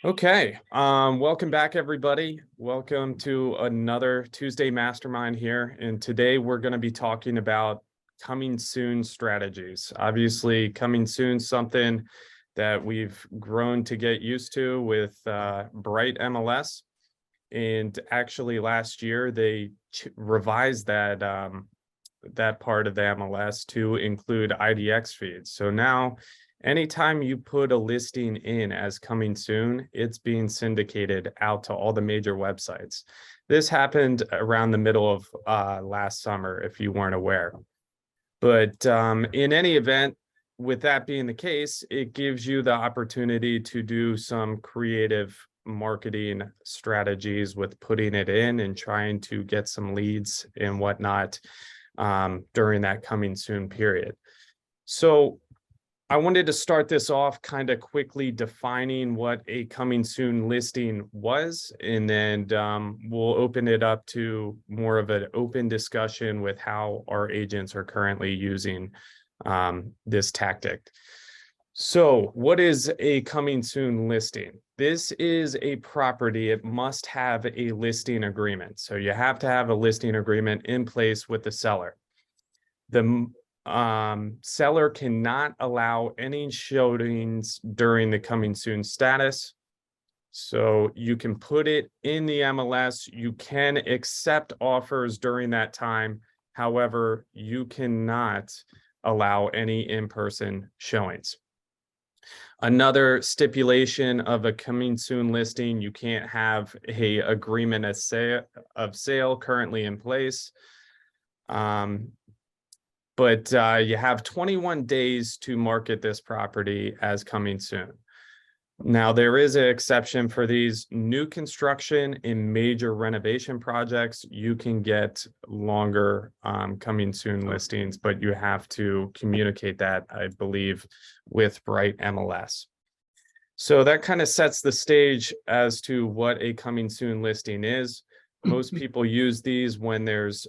Okay, welcome back, everybody. Welcome to another Tuesday Mastermind here. And today we're going to be talking about coming soon strategies. Obviously, coming soon, something that we've grown to get used to with Bright MLS. And actually, last year they revised that part of the MLS to include IDX feeds. So now, anytime you put a listing in as coming soon, it's being syndicated out to all the major websites. This happened around the middle of last summer, if you weren't aware. But in any event, with that being the case, it gives you the opportunity to do some creative marketing strategies with putting it in and trying to get some leads and whatnot during that coming soon period. So I wanted to start this off kind of quickly defining what a coming soon listing was, and then we'll open it up to more of an open discussion with how our agents are currently using this tactic. So what is a coming soon listing? This is a property. It must have a listing agreement. So you have to have a listing agreement in place with the seller. The seller cannot allow any showings during the coming soon status. So you can put it in the MLS. You can accept offers during that time. However, you cannot allow any in-person showings. Another stipulation of a coming soon listing, you can't have a agreement of sale currently in place. But you have 21 days to market this property as coming soon. Now, there is an exception for these new construction and major renovation projects. You can get longer coming soon listings, but you have to communicate that, I believe, with Bright MLS. So that kind of sets the stage as to what a coming soon listing is. Most people use these when there's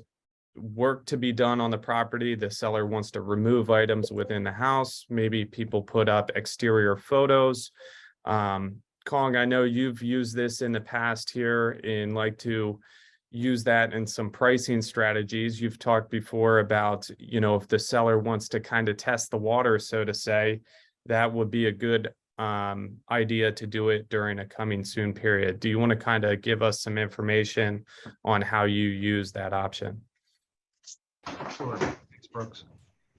work to be done on the property. The seller wants to remove items within the house. Maybe people put up exterior photos. Kong, I know you've used this in the past here and like to use that in some pricing strategies. You've talked before about, if the seller wants to kind of test the water, so to say, that would be a good idea to do it during a coming soon period. Do you want to kind of give us some information on how you use that option? Sure. Thanks, Brooks.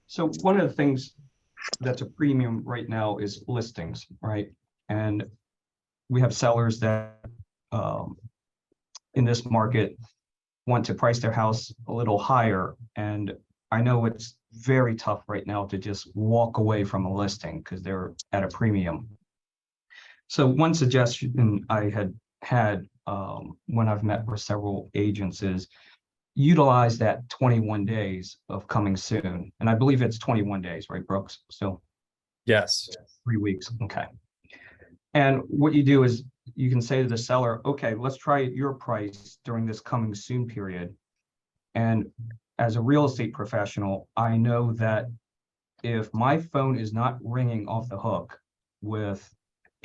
So one of the things that's a premium right now is listings, right? And we have sellers that in this market want to price their house a little higher. And I know it's very tough right now to just walk away from a listing because they're at a premium. So one suggestion I had when I've met with several agents is utilize that 21 days of coming soon. And I believe it's 21 days, right, Brooks? So yes, 3 weeks. Okay. And what you do is you can say to the seller, okay, let's try your price during this coming soon period. And as a real estate professional, I know that if my phone is not ringing off the hook with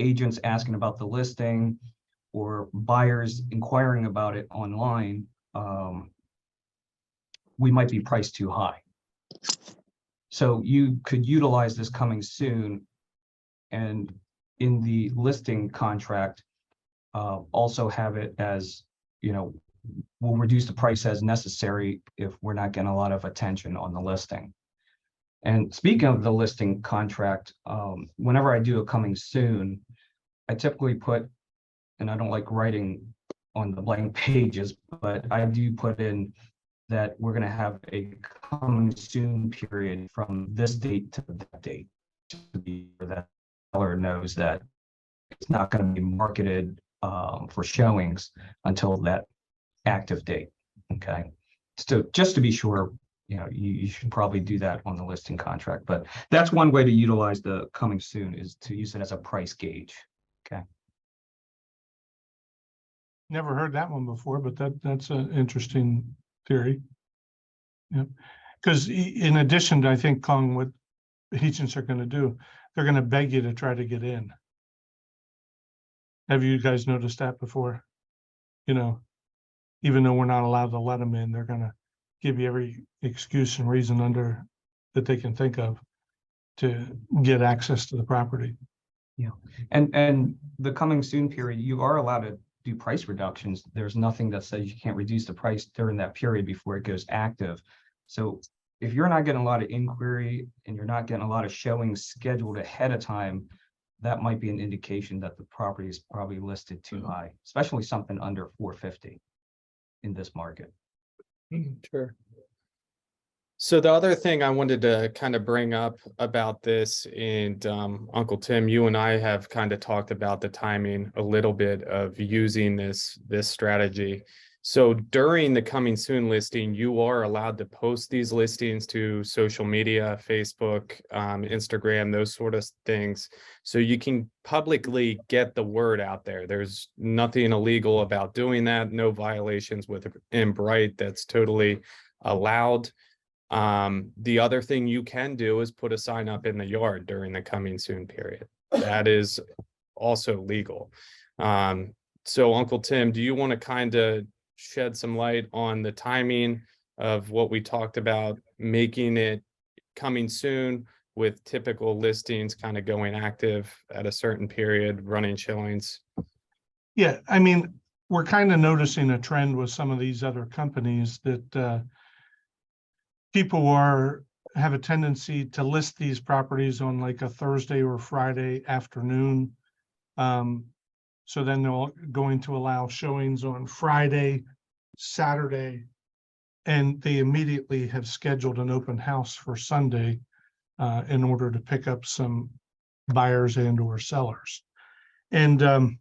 agents asking about the listing or buyers inquiring about it online, we might be priced too high. So you could utilize this coming soon, and in the listing contract, also have it as, we'll reduce the price as necessary if we're not getting a lot of attention on the listing. And speaking of the listing contract, whenever I do a coming soon, I typically put, and I don't like writing on the blank pages, but I do put in that we're going to have a coming soon period from this date to that date, to be sure that the seller knows that it's not going to be marketed for showings until that active date. Okay, so just to be sure, you should probably do that on the listing contract. But that's one way to utilize the coming soon, is to use it as a price gauge. Okay. Never heard that one before, but that's an interesting theory. Yeah, because in addition to, I think, Kong, what agents are going to do, they're going to beg you to try to get in. Have you guys noticed that before? You know, even though we're not allowed to let them in, they're gonna give you every excuse and reason that they can think of to get access to the property. Yeah, and the coming soon period, you are allowed to do price reductions. There's nothing that says you can't reduce the price during that period before it goes active. So if you're not getting a lot of inquiry and you're not getting a lot of showings scheduled ahead of time, that might be an indication that the property is probably listed too high, especially something under 450 in this market. Sure. So the other thing I wanted to kind of bring up about this, and Uncle Tim, you and I have kind of talked about the timing a little bit of using this strategy. So during the coming soon listing, you are allowed to post these listings to social media, Facebook, Instagram, those sort of things. So you can publicly get the word out there. There's nothing illegal about doing that. No violations within Bright. That's totally allowed. The other thing you can do is put a sign up in the yard during the coming soon period. That is also legal. So Uncle Tim, do you want to kind of shed some light on the timing of what we talked about, making it coming soon with typical listings kind of going active at a certain period, running showings? Yeah, I mean, we're kind of noticing a trend with some of these other companies that people have a tendency to list these properties on like a Thursday or Friday afternoon. So then they're going to allow showings on Friday, Saturday, and they immediately have scheduled an open house for Sunday in order to pick up some buyers and or sellers. And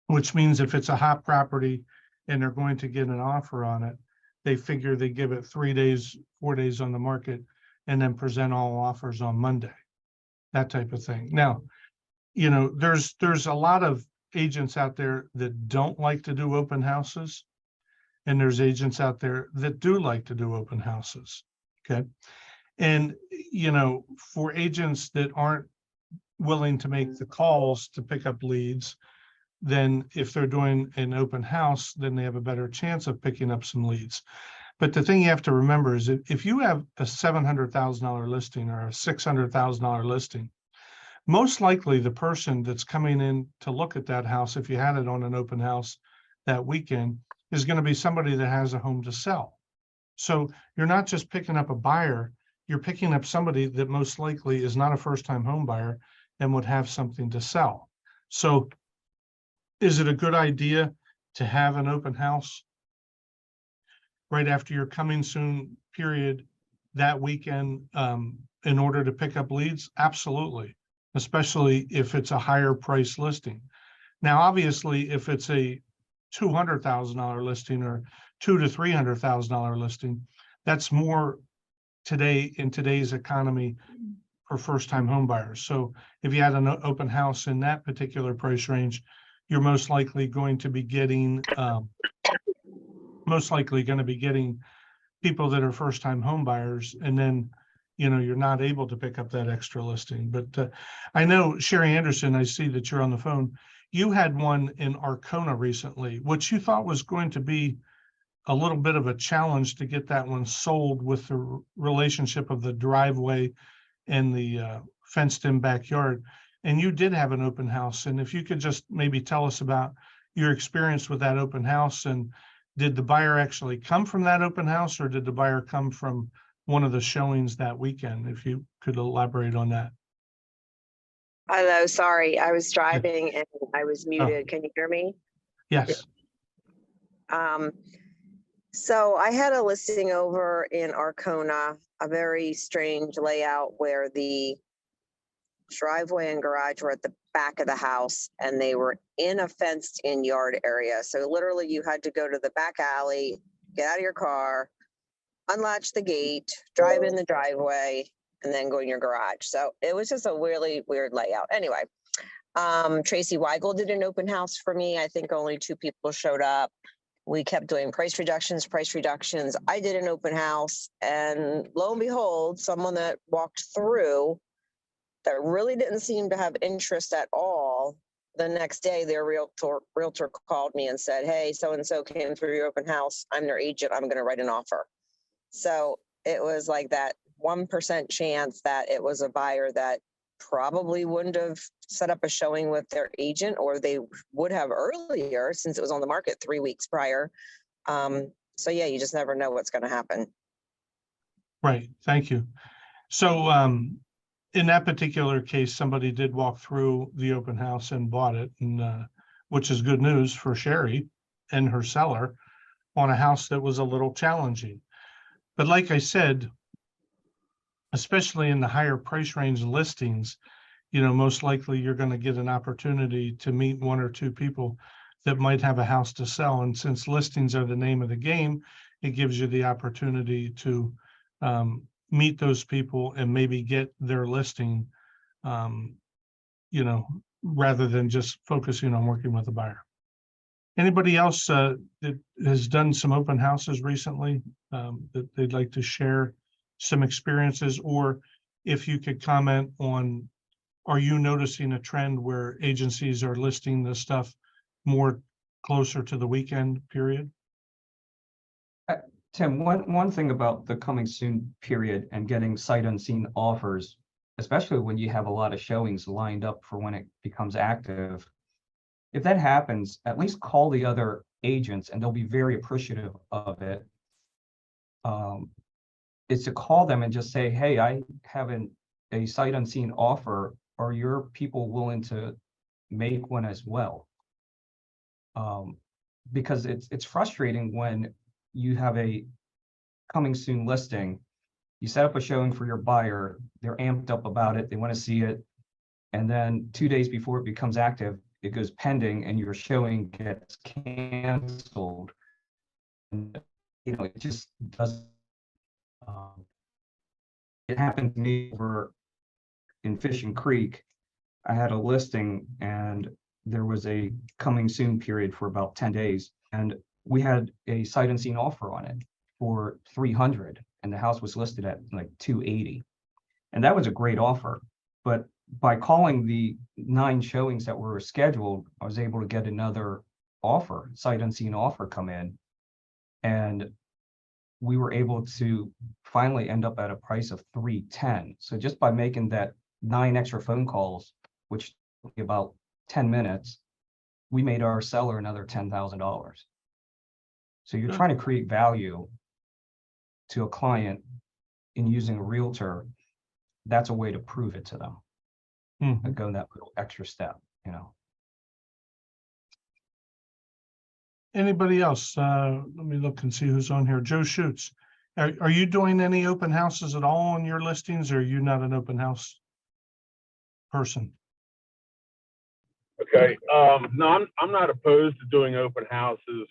which means if it's a hot property and they're going to get an offer on it, they figure they give it 3 days, 4 days on the market, and then present all offers on Monday, that type of thing. Now, you know, there's a lot of agents out there that don't like to do open houses, and there's agents out there that do like to do open houses. Okay. And, you know, for agents that aren't willing to make the calls to pick up leads, then if they're doing an open house, then they have a better chance of picking up some leads. But the thing you have to remember is that if you have a $700,000 listing or a $600,000 listing, most likely the person that's coming in to look at that house, if you had it on an open house that weekend, is going to be somebody that has a home to sell. So you're not just picking up a buyer, you're picking up somebody that most likely is not a first-time home buyer and would have something to sell. So is it a good idea to have an open house right after your coming soon period that weekend in order to pick up leads? Absolutely, especially if it's a higher price listing. Now, obviously, if it's a $200,000 listing or $200,000 to $300,000 listing, that's more today in today's economy for first-time home buyers. So if you had an open house in that particular price range, you're most likely going to be getting people that are first-time home buyers, and then, you know, you're not able to pick up that extra listing. But I know, Sherry Anderson, I see that you're on the phone. You had one in Arcona recently, which you thought was going to be a little bit of a challenge to get that one sold with the relationship of the driveway and the fenced-in backyard. And you did have an open house. And if you could just maybe tell us about your experience with that open house, and did the buyer actually come from that open house, or did the buyer come from one of the showings that weekend? If you could elaborate on that. Hello, sorry, I was driving and I was muted. Can you hear me? Yes. So I had a listing over in Arcona, a very strange layout where the driveway and garage were at the back of the house and they were in a fenced in yard area. So literally you had to go to the back alley, get out of your car, unlatch the gate, drive in the driveway, and then go in your garage. So it was just a really weird layout. Anyway, Tracy Weigel did an open house for me. I think only 2 people showed up. We kept doing price reductions. I did an open house, and lo and behold, someone that walked through that really didn't seem to have interest at all the next day, their realtor called me and said, "Hey, so-and-so came through your open house. I'm their agent. I'm going to write an offer." So it was like that 1% chance that it was a buyer that probably wouldn't have set up a showing with their agent, or they would have earlier since it was on the market 3 weeks prior. So yeah, you just never know what's going to happen. Right, thank you. So in that particular case, somebody did walk through the open house and bought it, and which is good news for Sherry and her seller on a house that was a little challenging. But like I said, especially in the higher price range listings, most likely you're going to get an opportunity to meet one or two people that might have a house to sell. And since listings are the name of the game, it gives you the opportunity to meet those people and maybe get their listing, rather than just focusing on working with a buyer. Anybody else that has done some open houses recently that they'd like to share some experiences, or if you could comment on, are you noticing a trend where agencies are listing the stuff more closer to the weekend period? Tim, one thing about the coming soon period and getting sight unseen offers, especially when you have a lot of showings lined up for when it becomes active, if that happens, at least call the other agents and they'll be very appreciative of it. Is to call them and just say, "Hey, I have a sight unseen offer. Are your people willing to make one as well?" Because it's frustrating when you have a coming soon listing, you set up a showing for your buyer, they're amped up about it, they want to see it, and then 2 days before it becomes active, it goes pending and your showing gets canceled. And, it just doesn't. It happened to me over in Fishing Creek. I had a listing and there was a coming soon period for about 10 days. And we had a sight unseen offer on it for 300 and the house was listed at like 280. And that was a great offer. But by calling the 9 showings that were scheduled, I was able to get another offer, sight unseen offer come in. And we were able to finally end up at a price of 310. So just by making that 9 extra phone calls, which took about 10 minutes, we made our seller another $10,000. So you're trying to create value to a client in using a realtor. That's a way to prove it to them. And go that little extra step, Anybody else? Let me look and see who's on here. Joe Schutz. Are you doing any open houses at all on your listings, or are you not an open house person? Okay. No, I'm not opposed to doing open houses.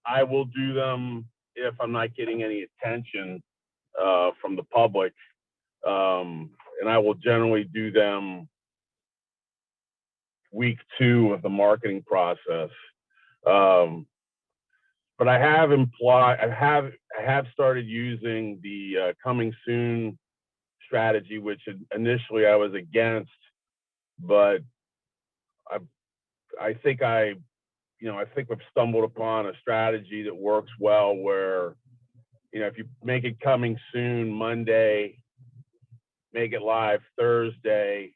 I will do them if I'm not getting any attention from the public, and I will generally do them week 2 of the marketing process. But I have started using the coming soon strategy, which initially I was against, but I think we've stumbled upon a strategy that works well where, if you make it coming soon Monday, make it live Thursday,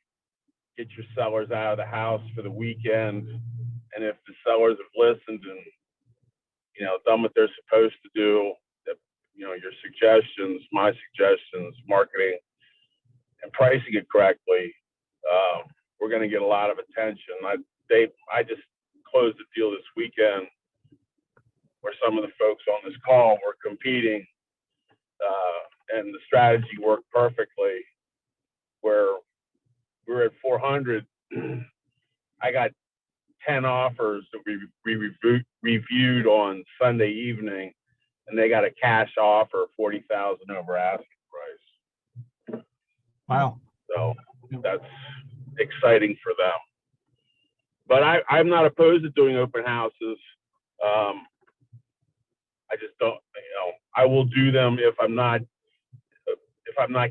get your sellers out of the house for the weekend. And if the sellers have listened and, done what they're supposed to do, your suggestions, my suggestions, marketing and pricing it correctly, we're going to get a lot of attention. I just closed a deal this weekend where some of the folks on this call were competing, and the strategy worked perfectly. Where we were at 400, I got 10 offers that we reviewed on Sunday evening, and they got a cash offer, 40,000 over asking price. Wow. So that's exciting for them. But I'm not opposed to doing open houses. I just don't, I will do them if I'm not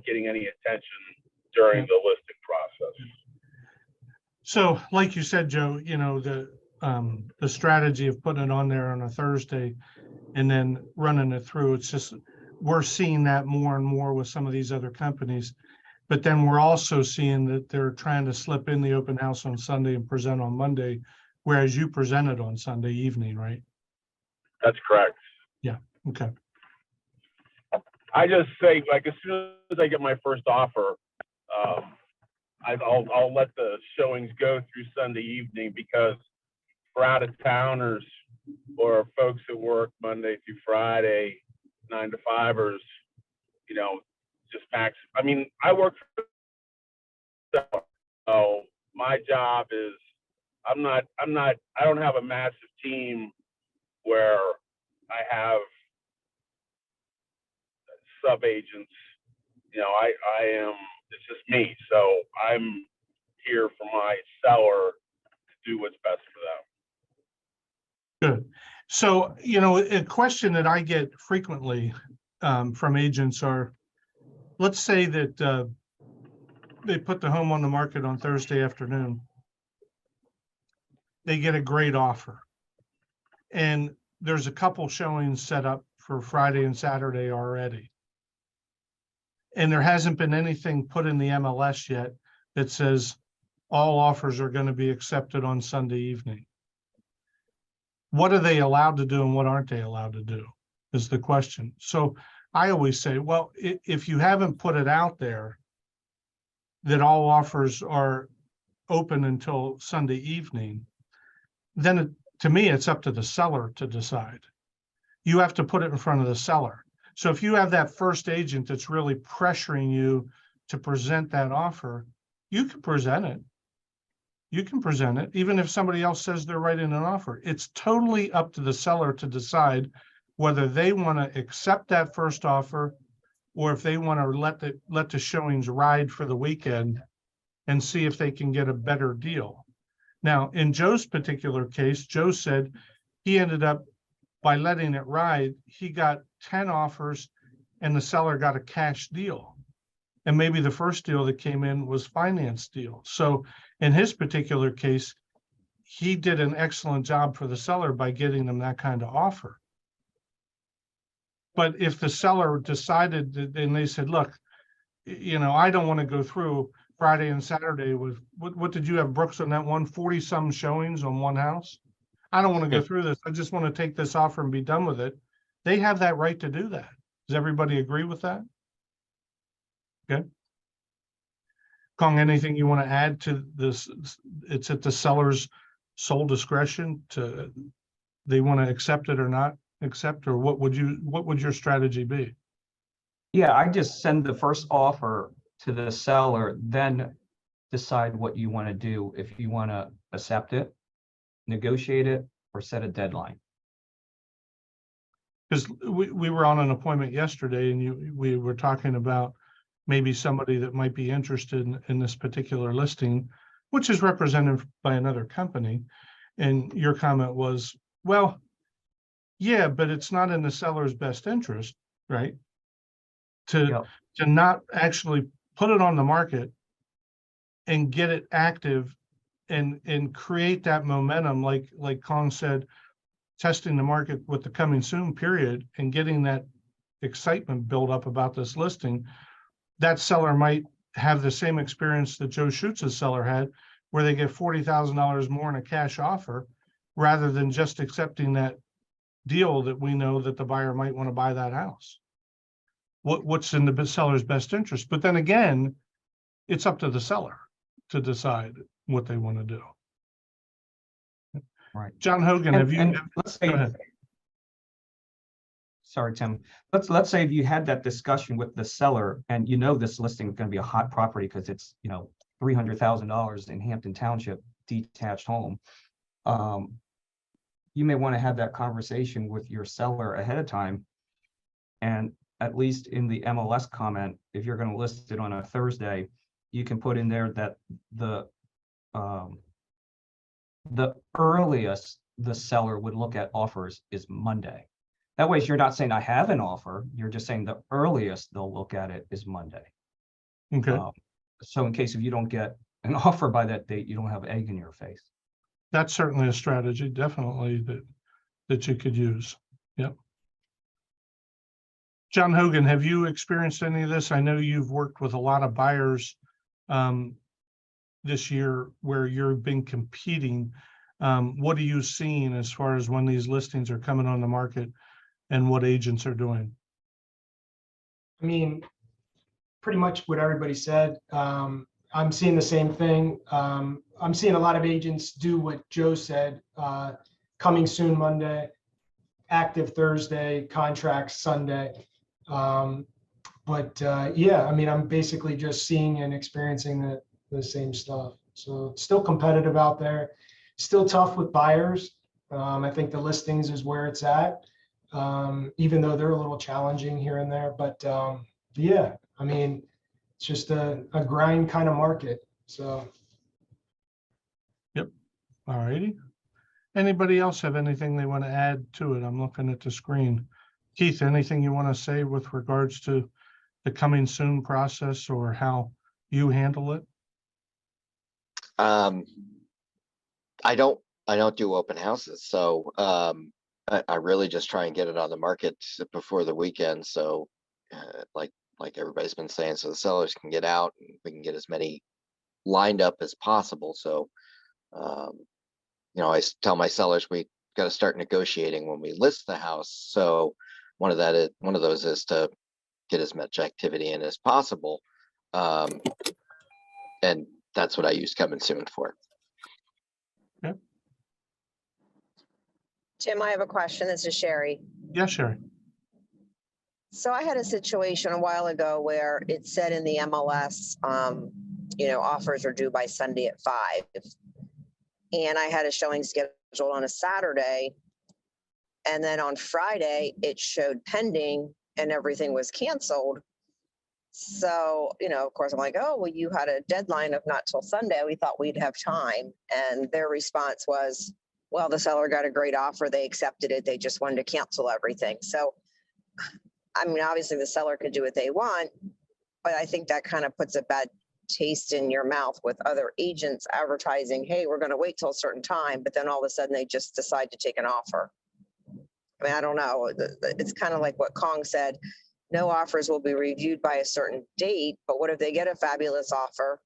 getting any attention during the listing process. So like you said, Joe, the strategy of putting it on there on a Thursday and then running it through, it's just, we're seeing that more and more with some of these other companies. But then we're also seeing that they're trying to slip in the open house on Sunday and present on Monday, whereas you presented on Sunday evening, right? That's correct. Okay. I just say, like, as soon as I get my first offer, I'll let the showings go through Sunday evening, because for out of towners or folks that work Monday through Friday, 9 to 5ers, just max. I mean, I work for, so my job is, I don't have a massive team where I have sub agents. I am, it's just me. So I'm here for my seller to do what's best for them. Good. So, a question that I get frequently from agents are, let's say that they put the home on the market on Thursday afternoon. They get a great offer. And there's a couple showings set up for Friday and Saturday already. And there hasn't been anything put in the MLS yet that says all offers are going to be accepted on Sunday evening. What are they allowed to do and what aren't they allowed to do is the question. So I always say, well, if you haven't put it out there that all offers are open until Sunday evening, then to me, it's up to the seller to decide. You have to put it in front of the seller. So if you have that first agent that's really pressuring you to present that offer, you can present it. You can present it, even if somebody else says they're writing an offer. It's totally up to the seller to decide whether they want to accept that first offer or if they want to let the showings ride for the weekend and see if they can get a better deal. Now, in Joe's particular case, Joe said he ended up, by letting it ride, he got 10 offers and the seller got a cash deal. And maybe the first deal that came in was finance deal. So in his particular case, he did an excellent job for the seller by getting them that kind of offer. But if the seller decided that, and they said, look, I don't want to go through Friday and Saturday with, what did you have, Brooks, on that one, 40 some showings on one house? I don't want to go through this. I just want to take this offer and be done with it. They have that right to do that. Does everybody agree with that? Okay. Kong, anything you want to add to this? It's at the seller's sole discretion to, they want to accept it or not accept, or what would your strategy be? Yeah, I just send the first offer to the seller, then decide what you want to do. If you want to accept it, negotiate it, or set a deadline. Because we were on an appointment yesterday and we were talking about maybe somebody that might be interested in this particular listing, which is represented by another company. And your comment was, well, yeah, but it's not in the seller's best interest, right? To not actually put it on the market and get it active and create that momentum, like Kong said, testing the market with the coming soon period and getting that excitement built up about this listing. That seller might have the same experience that Joe Schutz's seller had, where they get $40,000 more in a cash offer, rather than just accepting that deal that we know that the buyer might want to buy that house. What's in the seller's best interest? But then again, it's up to the seller to decide what they want to do. Right. John Hogan, let's say, go ahead. Sorry, Tim. Let's say if you had that discussion with the seller and this listing is going to be a hot property because it's $300,000 in Hampton Township, detached home. You may want to have that conversation with your seller ahead of time, and at least in the MLS comment, if you're going to list it on a Thursday, you can put in there that the earliest the seller would look at offers is Monday. That way, you're not saying I have an offer. You're just saying the earliest they'll look at it is Monday. Okay. So in case if you don't get an offer by that date, you don't have egg in your face. That's certainly a strategy, definitely that you could use. Yep. John Hogan, have you experienced any of this? I know you've worked with a lot of buyers this year where you've been competing. What are you seeing as far as when these listings are coming on the market and what agents are doing? I mean, pretty much what everybody said. I'm seeing the same thing. I'm seeing a lot of agents do what Joe said, coming soon Monday, active Thursday, contracts Sunday. Yeah, I mean, I'm basically just seeing and experiencing the same stuff. So it's still competitive out there, still tough with buyers. I think the listings is where it's at, even though they're a little challenging here and there. But yeah, I mean, it's just a grind kind of market. So. Yep. All righty. Anybody else have anything they want to add to it? I'm looking at the screen. Keith, anything you want to say with regards to the coming soon process or how you handle it? I don't do open houses, so I really just try and get it on the market before the weekend. So like everybody's been saying, so the sellers can get out and we can get as many lined up as possible. So I tell my sellers we got to start negotiating when we list the house. So one of those is to get as much activity in as possible, and that's what I use coming soon for. Tim, I have a question. This is Sherry. Yeah, Sherry. So I had a situation a while ago where it said in the MLS, offers are due by Sunday at 5. And I had a showing scheduled on a Saturday. And then on Friday, it showed pending and everything was canceled. So, of course, I'm like, oh, well, you had a deadline of not till Sunday. We thought we'd have time. And their response was, well, the seller got a great offer. They accepted it. They just wanted to cancel everything. So, I mean, obviously the seller could do what they want, but I think that kind of puts a bad taste in your mouth with other agents advertising, hey, we're going to wait till a certain time, but then all of a sudden they just decide to take an offer. I mean, I don't know. It's kind of like what Kong said, no offers will be reviewed by a certain date, but what if they get a fabulous offer?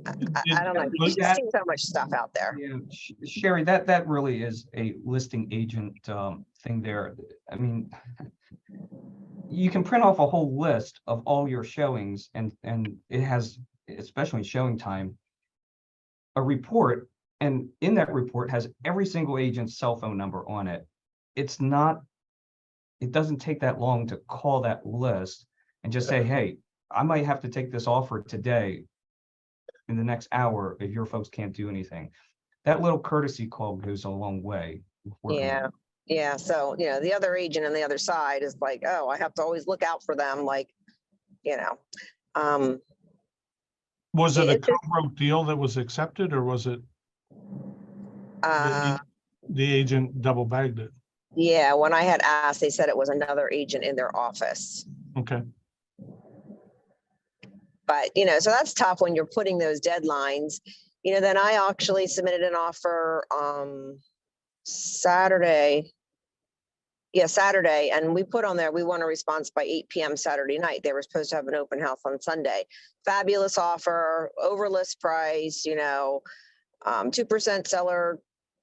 I don't know. You just see so much stuff out there. Yeah, Sherry, that really is a listing agent thing there. I mean, you can print off a whole list of all your showings, and it has, especially showing time, a report, and in that report has every single agent's cell phone number on it. It doesn't take that long to call that list and just say, hey, I might have to take this offer today in the next hour if your folks can't do anything. That little courtesy call goes a long way. Yeah. So, the other agent on the other side is like, oh, I have to always look out for them. Like, Was it a co-broke deal that was accepted, or was it the agent double bagged it? Yeah. When I had asked, they said it was another agent in their office. Okay. But, so that's tough when you're putting those deadlines. Then I actually submitted an offer Saturday. Yeah, Saturday. And we put on there, we want a response by 8 p.m. Saturday night. They were supposed to have an open house on Sunday. Fabulous offer, over list price, 2% seller.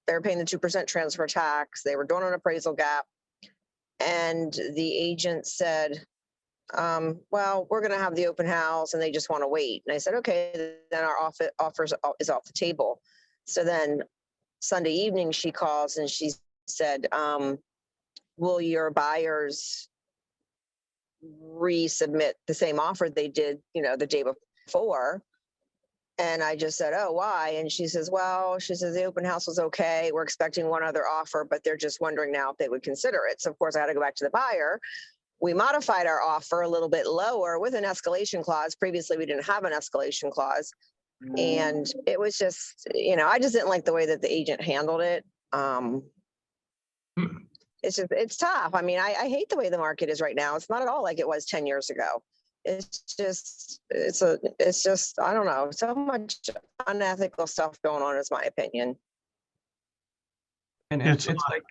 They were paying the 2% transfer tax. They were doing an appraisal gap. And the agent said, well, we're going to have the open house and they just want to wait. And I said, okay, then our offer is off the table. So then Sunday evening, she calls and she said, will your buyers resubmit the same offer they did, the day before? And I just said, oh, why? And she says, the open house was okay. We're expecting one other offer, but they're just wondering now if they would consider it. So of course I had to go back to the buyer. We modified our offer a little bit lower with an escalation clause. Previously, we didn't have an escalation clause. And it was just, I just didn't like the way that the agent handled it. It's tough. I mean, I hate the way the market is right now. It's not at all like it was 10 years ago. it's just, I don't know, so much unethical stuff going on is my opinion. And It's it's like,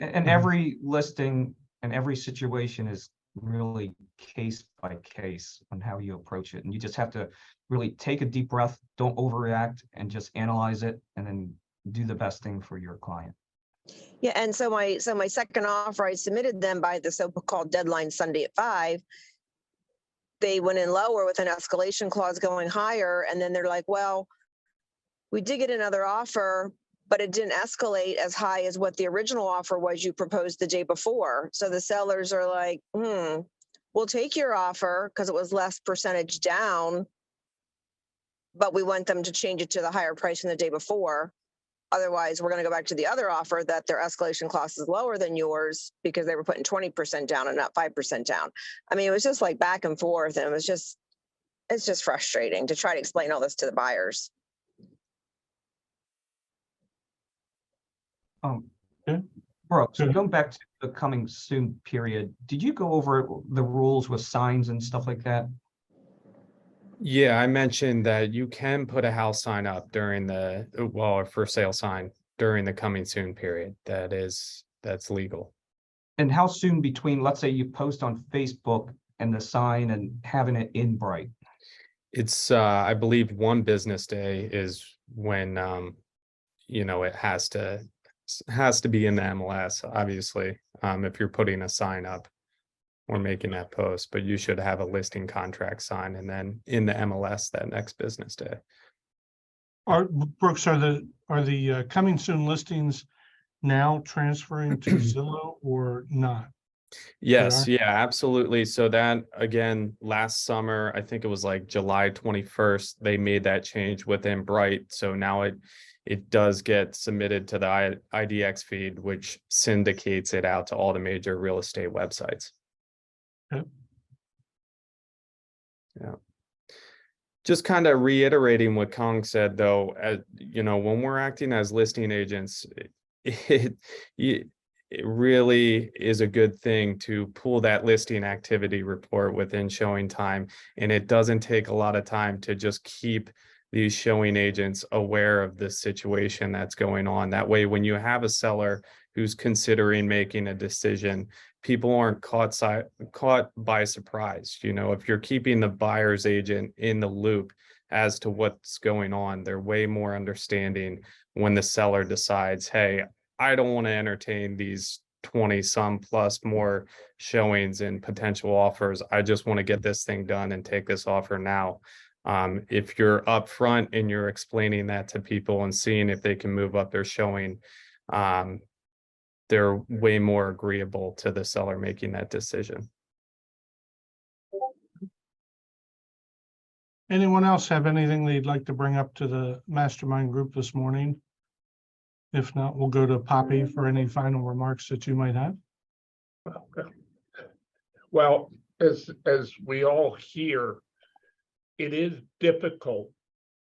and Mhm. every listing and every situation is really case by case on how you approach it. And you just have to really take a deep breath, don't overreact, and just analyze it and then do the best thing for your client. Yeah, and so my second offer, I submitted them by the so-called deadline Sunday at 5. They went in lower with an escalation clause going higher, and then they're like, well, we did get another offer, but it didn't escalate as high as what the original offer was you proposed the day before. So the sellers are like, we'll take your offer because it was less percentage down, but we want them to change it to the higher price than the day before. Otherwise, we're going to go back to the other offer that their escalation clause is lower than yours because they were putting 20% down and not 5% down. I mean, it was just like back and forth, and it's just frustrating to try to explain all this to the buyers. Yeah. Brooks, Good. going back to the coming soon period, did you go over the rules with signs and stuff like that? Yeah, I mentioned that you can put a house sign up during the, well, a for sale sign during the coming soon period. That's legal. And how soon between, let's say you post on Facebook and the sign and having it in Bright? It's, I believe 1 business day is when, it has to be in the MLS, obviously, if you're putting a sign up or making that post, but you should have a listing contract signed and then in the MLS that next business day. Brooks, are the coming soon listings now transferring to Zillow or not? Yes, They yeah, absolutely. So that again, last summer, I think it was like July 21st, they made that change within Bright. So now it does get submitted to the IDX feed, which syndicates it out to all the major real estate websites. Yep. Yeah. Just kind of reiterating what Kong said, though, when we're acting as listing agents, it really is a good thing to pull that listing activity report within showing time. And it doesn't take a lot of time to just keep these showing agents aware of the situation that's going on. That way, when you have a seller who's considering making a decision, people aren't caught by surprise. If you're keeping the buyer's agent in the loop as to what's going on, they're way more understanding when the seller decides, hey, I don't want to entertain these 20 some plus more showings and potential offers. I just want to get this thing done and take this offer now. If you're upfront and you're explaining that to people and seeing if they can move up their showing, they're way more agreeable to the seller making that decision. Anyone else have anything they'd like to bring up to the mastermind group this morning? If not, we'll go to Poppy for any final remarks that you might have. Well, as we all hear, it is difficult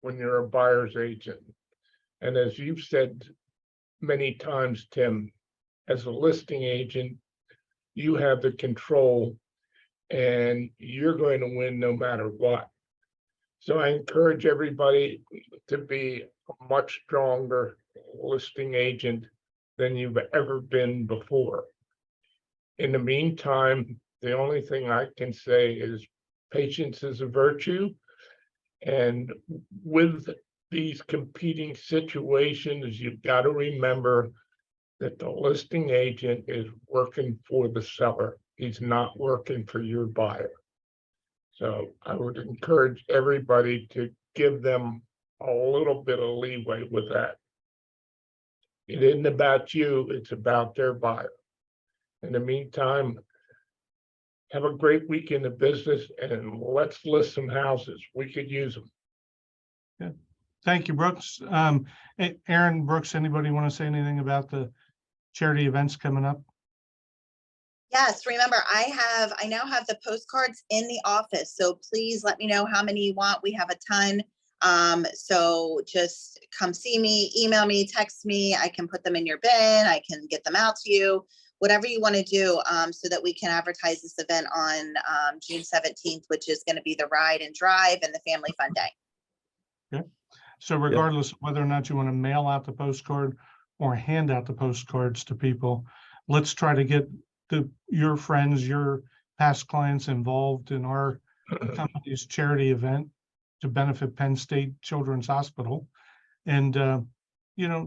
when you're a buyer's agent. And as you've said many times, Tim, as a listing agent, you have the control and you're going to win no matter what. So I encourage everybody to be a much stronger listing agent than you've ever been before. In the meantime, the only thing I can say is patience is a virtue. And with these competing situations, you've got to remember that the listing agent is working for the seller. He's not working for your buyer. So I would encourage everybody to give them a little bit of leeway with that. It isn't about you, it's about their buyer. In the meantime, have a great week in the business and let's list some houses. We could use them. Yeah. Thank you, Brooks. Aaron, Brooks, anybody want to say anything about the charity events coming up? Yes, remember, I now have the postcards in the office, so please let me know how many you want. We have a ton. So just come see me, email me, text me. I can put them in your bin. I can get them out to you. whatever you want to do, so that we can advertise this event on June 17th, which is going to be the ride and drive and the family fun day. So regardless of whether or not you want to mail out the postcard or hand out the postcards to people, let's try to get your friends, your past clients involved in our company's charity event to benefit Penn State Children's Hospital. And,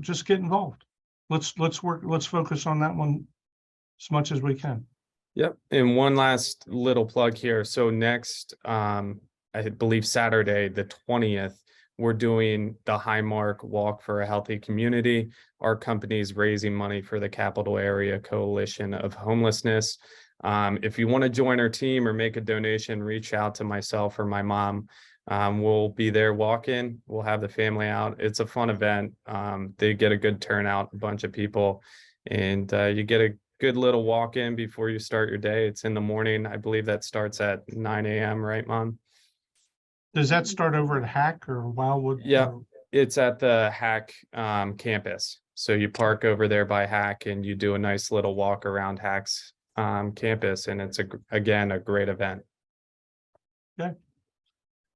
just get involved. Let's focus on that one as much as we can. Yep. And one last little plug here. So next, I believe Saturday, the 20th, we're doing the Highmark Walk for a Healthy Community. Our company's raising money for the Capital Area Coalition of Homelessness. If you want to join our team or make a donation, reach out to myself or my mom. We'll be there walking. We'll have the family out. It's a fun event. They get a good turnout, a bunch of people, and you get a good little walk in before you start your day. It's in the morning. I believe that starts at 9 a.m. Right, Mom? Does that start over at Hack or Wildwood? Yeah, it's at the Hack campus. So you park over there by Hack and you do a nice little walk around Hack's campus. And it's, again, a great event. Okay.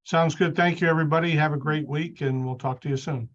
Sounds good. Thank you, everybody. Have a great week and we'll talk to you soon.